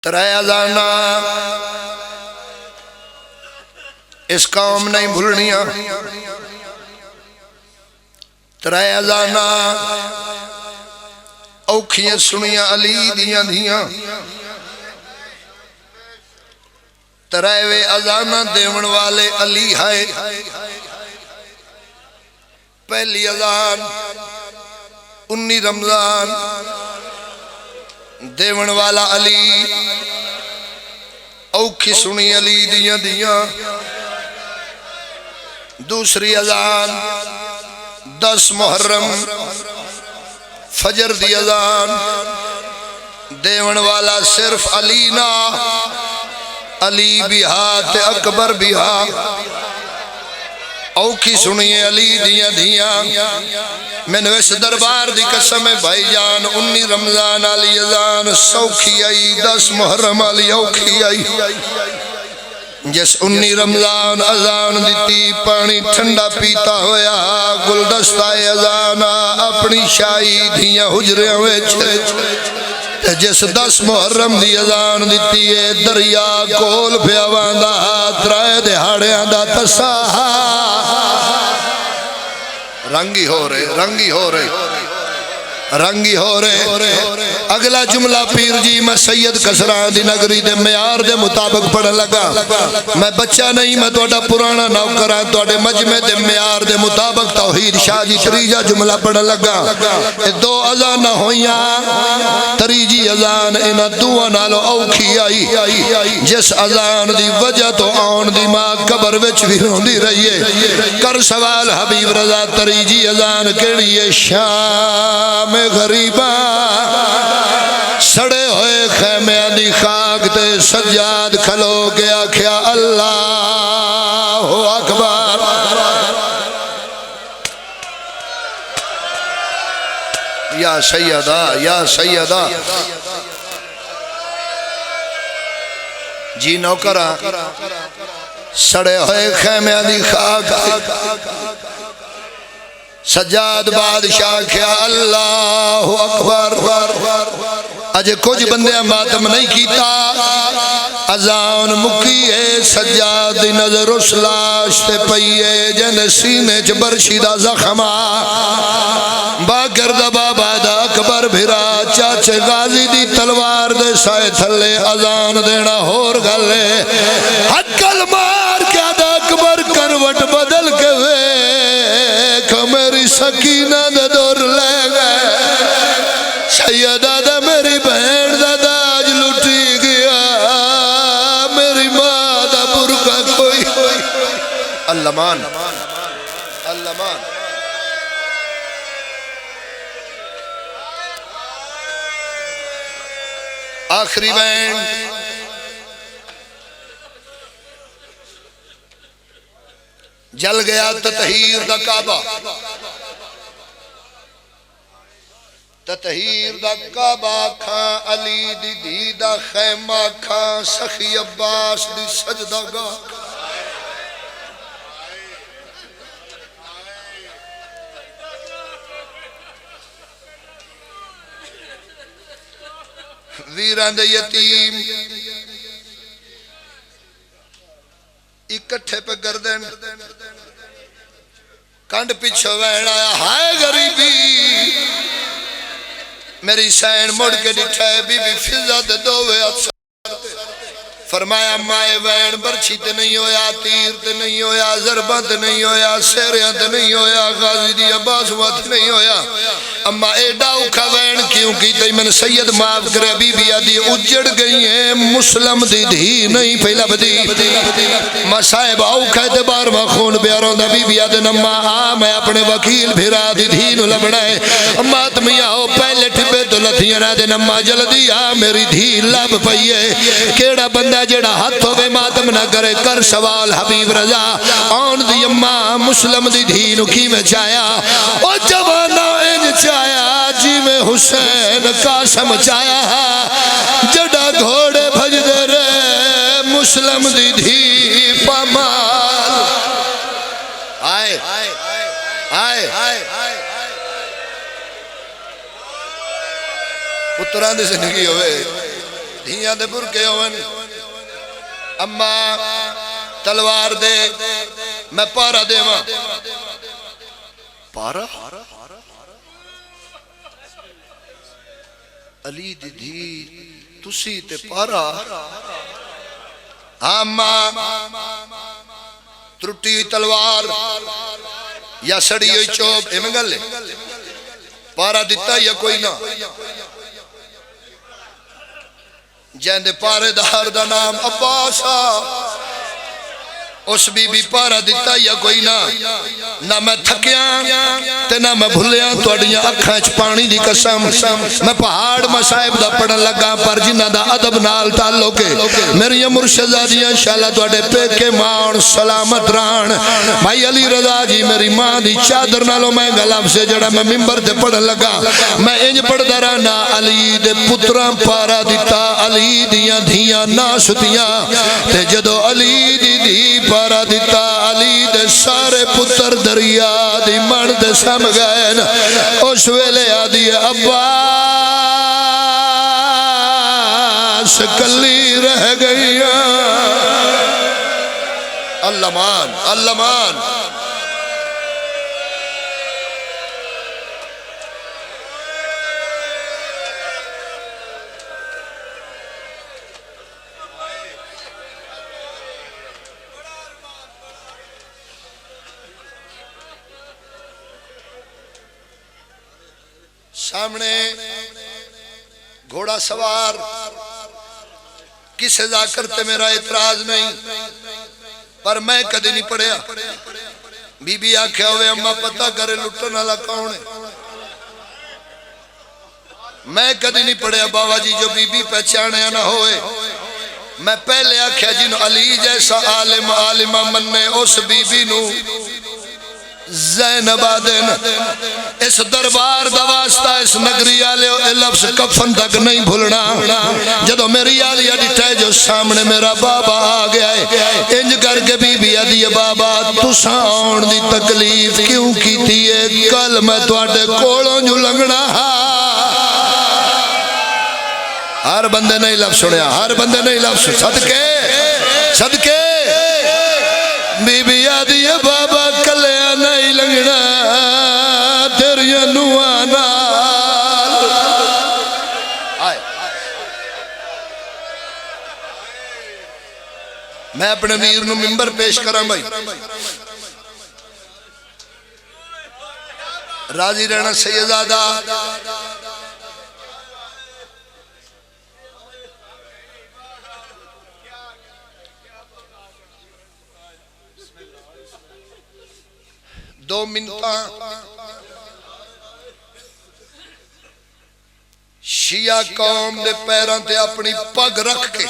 ترائے اذانا اس قوم نہیں بھولنیاں، ترائے اذانا اوکھیاں سنیاں علی دیاں دیاں، ترائے اذانا دیون والے علی ہے۔ پہلی اذان 19 رمضان دیون والا علی، اوکھی سنی علی دیاں دیاں۔ دوسری اذان 10 محرم فجر دی اذان، دیون والا صرف علی نا، علی بھی ہاتھ اکبر بھی ہاتھ، اوکھی سنیے علی دیاں دیاں۔ میں نے اس دربار دی قسم بھائی جان 19 رمضان علی اذان سوکھی آئی، 10 محرم علی اوکھی آئی۔ جس 19 رمضان اذان دیتی پانی ٹھنڈا پیتا ہویا، گلدستہ اذان اپنی شاہی دیاں حجریاں ویچ۔ جس 10 محرم دی اذان دیتی ہے دریا کول پیا واندا، ترائے دہاڑیاں دا تسا رنگی ہو رہے رنگی ہو رہے رنگی ہو رہے۔ اگلا جملہ پیر جی میں سید کسران دی نگری دے معیار دے مطابق پڑھن لگا۔ میں بچہ نہیں، میں توڑا پرانا نوکران، توڑے مجمع دے معیار دے مطابق توحید شاہ جی تریجہ جملہ پڑھن لگا۔ 2 اذان ہویاں، تریجی اذان انہ دعا نالو اوکھی آئی۔ جس اذان دی وجہ تو آن دی ماں قبر وچ بھی روندی رہیے۔ کر سوال حبیب رضا تریجی اذان کیڑیے؟ شام غریباں سڑے ہوئے خیمیاں دی خاک تے سجاد کھلو گیا کیا اللہ اکبر۔ یا سیدہ یا سیدہ جی نوکرہ سڑے ہوئے خیمیاں دی خاک سجاد بادشاہ کیا اللہ اکبر۔ اجے کچھ بندے ماتم نہیں کیتا، اذان مکی ہے سجاد دی نظر اس لاش تے پئیے جن سینے چ برشیدہ زخمہ، باکر دا بابا دا اکبر بھرا چاچے غازی دی تلوار دے سائے تھلے اذان دینا ہور گلے، حقل مار کیا دا اکبر کروٹ بدل کے میری سکینہ دا دور لے گئے، سیدہ دا میری بہن دا داج لٹی گیا، میری ماں دا برکہ کوئی اللہ مان اللہ مان۔ آخری بہن جل گیا تطہیر دا کعبہ، تطہیر دا کعبہ کھاں علی دی دی دا خیمہ کھاں سخی عباس دی سجدہ گاہ، ویران دے یتیم اکٹھے پہ گردن کنڈ پیچھو وین آیا، ہائے غریبی میری سین مڑ کے ڈٹھائے بی بی فضا دے دووے اچھا، فرمایا مائے وین برچی تے نہیں ہویا، تیر تے نہیں ہویا، ضربہ تے نہیں ہویا، سیریاں تے نہیں ہویا، غازی دی عباس ہوا تے نہیں ہویا، اما ایڈا اوکھا وین کیوں کی تے میں سید معاف کرے بی بی آدھی اجڑ گئی ہیں، مسلم دی دھی نہیں پہلا بدی ماں صاحب اوکھا تے بارواں خون بیاروں دا بی بی آدھے نما میں اپنے وکیل بھیرا دی دھی نو لبڑائے، اما تمہیں آؤ پہلے ٹھپے تو لتھیاں دے نما جلدی آ میری دھی لب پئیے، کیڑا بندہ جڑا ہاتھ ہوئے ماتم نہ کرے، کر سوال حبیب رضا آن دی اماں مسلم دی دھینو کی میں چایا، او جوانا ان چایا جی میں حسین قاسم چایا، جڑا گھوڑے بھج دے رے مسلم دی دھی پامال آئے آئے پتران دی زندگی ہوئے دھیاں دے برکے ہون اما تلوار دے میں پارا دے ماں پارا علی دی دھی تسی تے پارا اما ترٹی ہوئی تلوار یا سڑی ہوئی چوب اے میں گلے پارا دیتا یا کوئی نہ جیندے پارے دار دا نام عباسا اس بی پارا دیتا یا کوئی نہ میں تھکیاں تے نہ میں بھولیاں توڑیاں اکھاں چ پانی دی قسم میں پہاڑ مصائب دا پڑھن لگا پر جنہ دا ادب نال تعلق ہے میری مرشدہ دیاں انشاءاللہ توڑے پیکے ماں سلامت ران بھائی علی رضا جی میری ماں دی چادر نالو میں گلاب سے جڑا میں ممبر تے پڑھن لگا میں انج پڑھ درانا علی دے پتراں پارا دیتا علی دیاں دھیاں ناسدیاں تے جدو علی دی دی پارا دیتا علی دے سارے پتر دریا دی من دے سم گئے اس ویلے آدھی عباس کلی رہ گئی اللہ مان اللہ مان سامنے گھوڑا سوار کس ادا کرتے میرا اعتراض نہیں پر میں کدی نہیں پڑھیا بی بی آکھیا ہوئے اممہ پتہ کرے لٹن والا کون ہے میں کدی نہیں پڑھیا بابا جی جو بی بی پہچانے نہ ہوئے میں پہلے آکھیا جن علی جیسا عالم عالمہ مننے اس بی بی نو زینب آدن اس دربار دا واسطہ اس نگری آلے لفظ کفن تک نہیں بھولنا جدو میری آلیہ ڈٹھائے جو سامنے میرا بابا آگیا ہے انج کر کے بی بی آدھی بابا تو ساؤن دی تکلیف کیوں کی تھی کل میں توڑے کوڑوں جو لنگنا ہر بندے نہیں لفظ سنیا ہر بندے نہیں لفظ صدقے صدقے بی بی آدھی بابا کلے نہیں لنگنا تیری نوانا میں اپنے میر نو ممبر پیش کرام بھائی راضی رہنا سیدادہ دو منتاں شیعہ قوم دے پیران تے اپنی پگ رکھ کے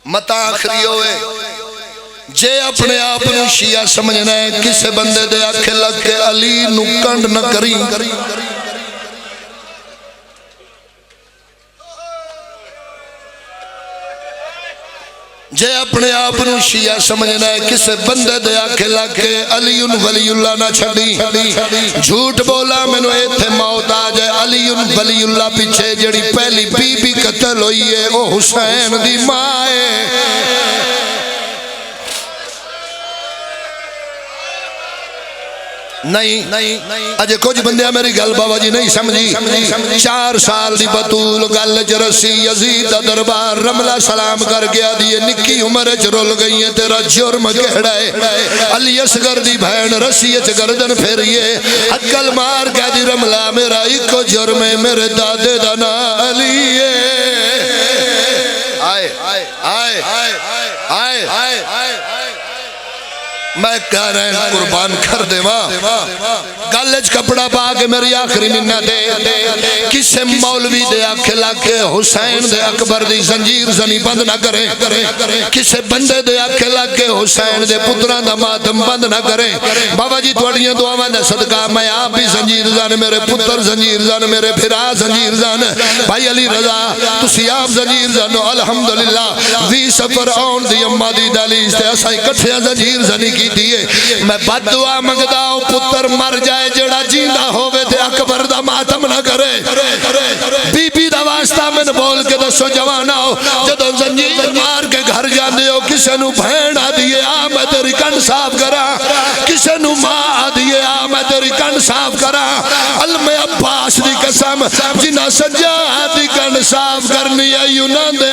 متا آخری ہوئے جے اپنے آپنو شیعہ سمجھنا ہے کسے بندے دے آکھے لگ کے علی نو کنڈ نہ کریں جے اپنے آپنو شیعہ سمجھنا ہے کسے بندے دے آکھے لگ کے علی ولی اللہ نہ چھڑی جھوٹ بولا میں نو ایتھے موت آ جائے علی ولی اللہ پیچھے جڑی پہلی بی بی قتل ہوئی ہے او حسین دی مائے نہیں اجے کچھ بندیاں میری گل بابا جی نہیں سمجھی 4 سال دی بطول گل جرسی یزید دربار رملہ سلام کر گیا دیئے نکی عمر رول گئی ہے تیرا جرم کہڑا ہے علی اصغر دی بہن رسی گردن پھیریے اکل مار کہہ دی رملہ میرا ایک جرم ہے میرے دادے دانا علی آئے آئے آئے آئے آئے میں کہہ رہے ہیں قربان کر دے ماں گالج کپڑا پا کے میری آخری منہ دے کسے مولوی دے آکھے لاکھے حسین دے اکبر دی زنجیر زنی بند نہ کریں کسے بندے دے آکھے لاکھے حسین دے پتران دا ماتم بند نہ کریں بابا جی توڑیاں دعاواں دے صدقہ میں آپ بھی زنجیر زن میرے پتر زنجیر زن میرے پھرا زنجیر زن بھائی علی رضا تسی آپ زنجیر زن الحمدللہ وی سفر آن دی اممہ دی دالیز تے اسائی کٹھیاں زنجیر زنی کی دیئے میں بد دعا مگدا ہوں پتر مر جائے جڑا جیندہ ہوئے تے اکبر دا ماتم نہ کرے بی بی دا واسطہ میں نے بول کے دسو جواناؤ جدو زنجیر مار کے گھر جاندے ہو کسے نو بھین آدھیے آ میں تیری کن صاف کرا کسے نو ماں آدھیے آ میں تیری کن صاف کرا علم عباس دی قسم جنہ سجاد دی کن صاف کرنی ہے یونان دے